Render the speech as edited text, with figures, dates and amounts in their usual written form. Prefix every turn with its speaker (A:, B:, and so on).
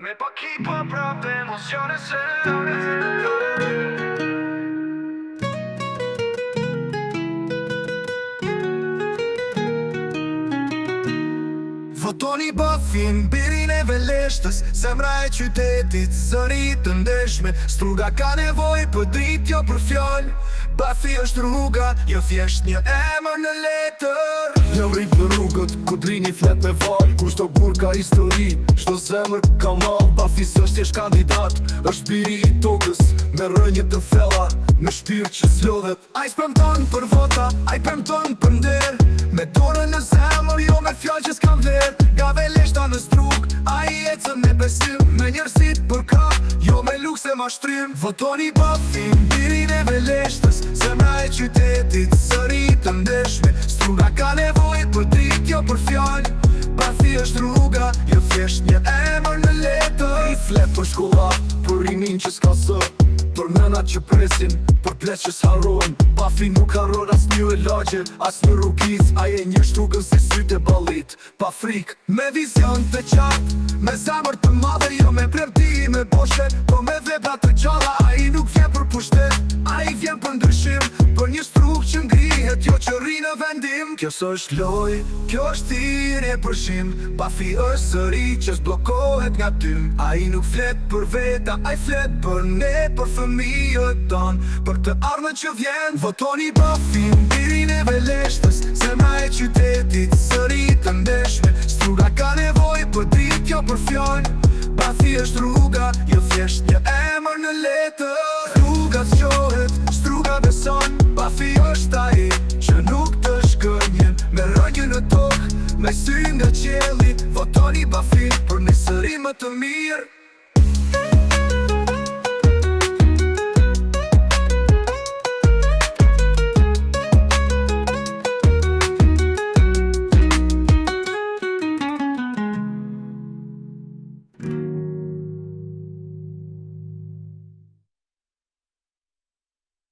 A: Me po kipo prapë emocione se
B: Votoni Bafin, birin e veleshtës, zemra e qytetit, zëri të ndeshme. Struga ka nevoj për drit, jo për fjall. Bafi është rruga, jo thjesht një emër në letër.
C: Jam rrit në rrugët, ku drini flet me val. Kushto gur ka histori, shto zemër ka mal. Bafi s'është jesh kandidat, është biri i tokës, me rënjët të thella, me shpirt që s'lodhet.
B: Ai s'premton për vota, ai premton për nder. Me dorën në zemër, jo me fjallë që s'kam vler. Nga veleshta në strug, ai ecën me besim. Me njërësit për ka, jo me luks e mashtrim. Votoni Bafin, birin e veleshtës, zemra e qytetit, zëri të ndeshme. Struga ka nevoj për drit, jo për fjallë. Bafi është rruga, jo thjesht një emër në letër.
C: I flet për shkolla, për rinin që s'ka së, për nënat që presin, për plet që s'harrojnë. Bafi nuk harron as një e lagje, as një rrugiz. Aje një shtrugën si sytë e balit, pa frik.
B: Me vizion të qartë, me zemër të madhe, jo me premti me boshe, po me vebra të gjalla. Ai nuk vjen për pushtet, ai vjen për ndryshim, për një strug që ngrihet, jo që rri në vendim. Kjo s'është loj, kjo është thirrje për shim. Bafi është sëri që s'blokohet nga tym. Ai nuk flet për veta, ai flet për ne, për fëmijët ton, për të ardhmen që vjen. Votoni Bafin, birin e veleshtës, zemra e qytetit, zëri të ndeshme. Struga ka nevoj për drit, jo për fjallë. Bafi është rruga, jo thjesht një emër në letër. Rruga s'gjohet, struga beson. Bafi është ai që nuk të shkënjen, me rënjë në tokë, me sy nga qielli. Votoni Bafin për një sëri më të mirë.